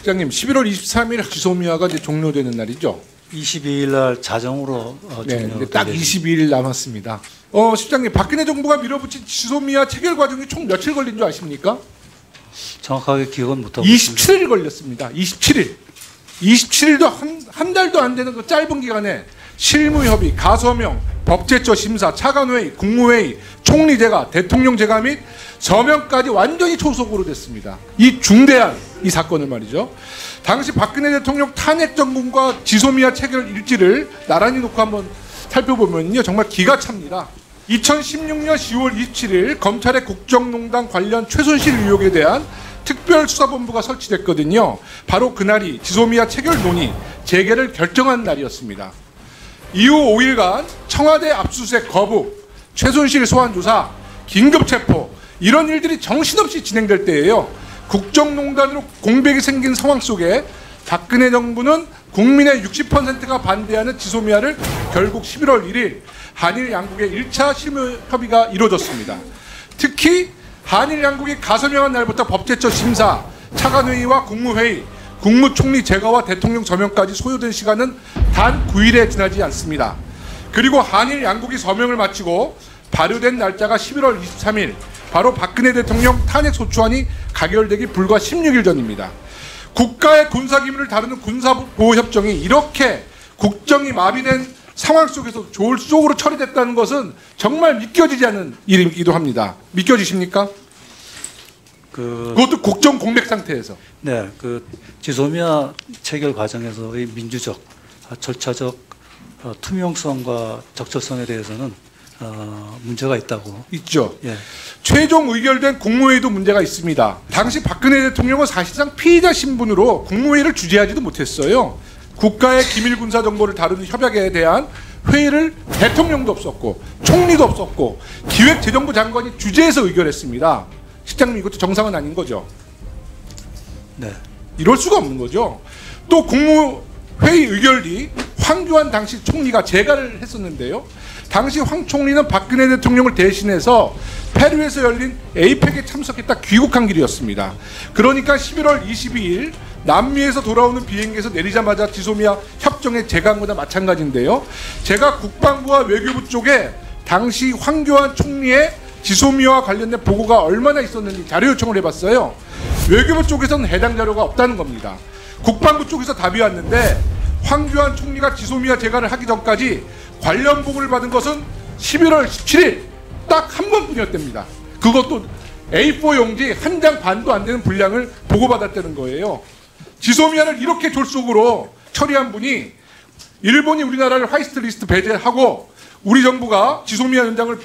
실장님, 11월 23일 지소미아가 이제 종료되는 날이죠. 22일 날 자정으로 네, 딱 22일 남았습니다. 실장님, 박근혜 정부가 밀어붙인 지소미아 체결 과정이 총 며칠 걸린 줄 아십니까? 정확하게 기억은 못하고 있습니다. 27일 걸렸습니다. 27일. 27일도 한 달도 안 되는 그 짧은 기간에 실무협의, 가서명, 법제처 심사, 차관회의, 국무회의, 총리 제가, 대통령 제가 및 서명까지 완전히 초속으로 됐습니다. 이 중대한 이 사건을 말이죠. 당시 박근혜 대통령 탄핵 정군과 지소미아 체결 일지를 나란히 놓고 한번 살펴보면요, 정말 기가 찹니다. 2016년 10월 27일 검찰의 국정농단 관련 최순실 의혹에 대한 특별수사본부가 설치됐거든요. 바로 그날이 지소미아 체결 논의 재개를 결정한 날이었습니다. 이후 5일간 청와대 압수수색 거부, 최순실 소환 조사, 긴급 체포 이런 일들이 정신없이 진행될 때예요. 국정농단으로 공백이 생긴 상황 속에 박근혜 정부는 국민의 60%가 반대하는 지소미아를 결국 11월 1일 한일 양국의 1차 실무 협의가 이루어졌습니다. 특히 한일 양국이 가서명한 날부터 법제처 심사, 차관회의와 국무회의, 국무총리 제거와 대통령 서명까지 소요된 시간은 단 9일에 지나지 않습니다. 그리고 한일 양국이 서명을 마치고 발효된 날짜가 11월 23일, 바로 박근혜 대통령 탄핵소추안이 가결되기 불과 16일 전입니다. 국가의 군사기밀을 다루는 군사보호협정이 이렇게 국정이 마비된 상황 속에서 졸속으로 처리됐다는 것은 정말 믿겨지지 않는 일이기도 합니다. 믿겨지십니까? 그것도 국정 공백 상태에서. 네, 그 지소미아 체결 과정에서의 민주적, 절차적 투명성과 적절성에 대해서는 문제가 있다고. 있죠. 예. 최종 의결된 국무회의도 문제가 있습니다. 당시 박근혜 대통령은 사실상 피의자 신분으로 국무회의를 주재하지도 못했어요. 국가의 기밀 군사 정보를 다루는 협약에 대한 회의를 대통령도 없었고 총리도 없었고 기획재정부 장관이 주재해서 의결했습니다. 실장님, 이것도 정상은 아닌 거죠? 네. 이럴 수가 없는 거죠. 또 국무회의 의결 뒤 황교안 당시 총리가 재가를 했었는데요. 당시 황 총리는 박근혜 대통령을 대신해서 페루에서 열린 에이펙에 참석했다 귀국한 길이었습니다. 그러니까 11월 22일 남미에서 돌아오는 비행기에서 내리자마자 지소미아 협정에 재가한 거나 마찬가지인데요. 제가 국방부와 외교부 쪽에 당시 황교안 총리의 지소미아와 관련된 보고가 얼마나 있었는지 자료 요청을 해봤어요. 외교부 쪽에서는 해당 자료가 없다는 겁니다. 국방부 쪽에서 답이 왔는데 황교안 총리가 지소미아 재가를 하기 전까지 관련 보고를 받은 것은 11월 17일 딱 한 번뿐이었답니다. 그것도 A4 용지 한 장 반도 안 되는 분량을 보고받았다는 거예요. 지소미아를 이렇게 졸속으로 처리한 분이 일본이 우리나라를 화이트리스트 배제하고 우리 정부가 지소미아 연장을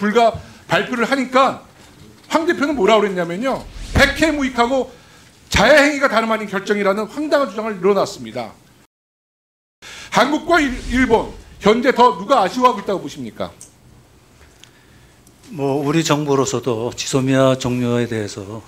발표를 하니까 황 대표는 뭐라고 그랬냐면요, 백해무익하고 자해행위가 다름 아닌 결정이라는 황당한 주장을 일어났습니다. 한국과 일본 현재 더 누가 아쉬워하고 있다고 보십니까? 뭐 우리 정부로서도 지소미아 종료에 대해서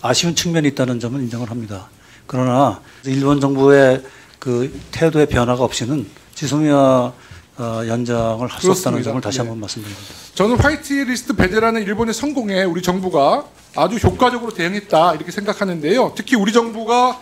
아쉬운 측면이 있다는 점은 인정을 합니다. 그러나 일본 정부의 그 태도의 변화가 없이는 지소미아 연장을 할 수 없다는 점을 다시 한번 말씀드립니다. 저는 화이트리스트 배제라는 일본의 성공에 우리 정부가 아주 효과적으로 대응했다 이렇게 생각하는데요. 특히 우리 정부가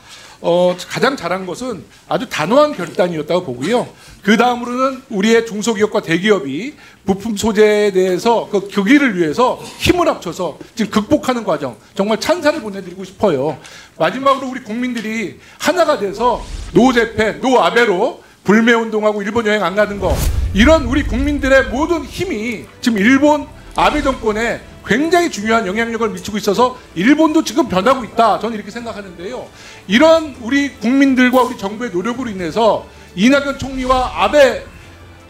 가장 잘한 것은 아주 단호한 결단이었다고 보고요. 그 다음으로는 우리의 중소기업과 대기업이 부품 소재에 대해서 그 교기를 위해서 힘을 합쳐서 지금 극복하는 과정, 정말 찬사를 보내드리고 싶어요. 마지막으로 우리 국민들이 하나가 돼서 노 재팬, 노 아베로 불매운동하고 일본 여행 안 가는 거, 이런 우리 국민들의 모든 힘이 지금 일본 아베 정권에 굉장히 중요한 영향력을 미치고 있어서 일본도 지금 변하고 있다, 저는 이렇게 생각하는데요. 이런 우리 국민들과 우리 정부의 노력으로 인해서 이낙연 총리와 아베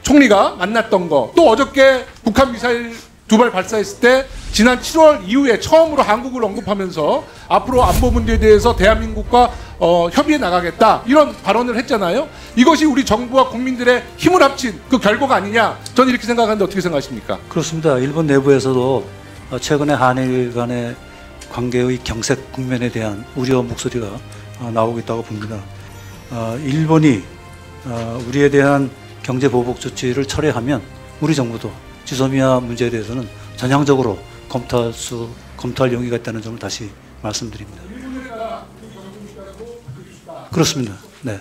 총리가 만났던 거, 또 어저께 북한 미사일 2발 발사했을 때 지난 7월 이후에 처음으로 한국을 언급하면서 앞으로 안보 문제에 대해서 대한민국과 협의해 나가겠다, 이런 발언을 했잖아요. 이것이 우리 정부와 국민들의 힘을 합친 그 결과가 아니냐, 저는 이렇게 생각하는데 어떻게 생각하십니까? 그렇습니다. 일본 내부에서도 최근에 한일 간의 관계의 경색 국면에 대한 우려 목소리가 나오고 있다고 봅니다. 일본이 우리에 대한 경제 보복 조치를 철회하면 우리 정부도 지소미아 문제에 대해서는 전향적으로 검토할 용의가 있다는 점을 다시 말씀드립니다. 일본에 그렇습니다. 네.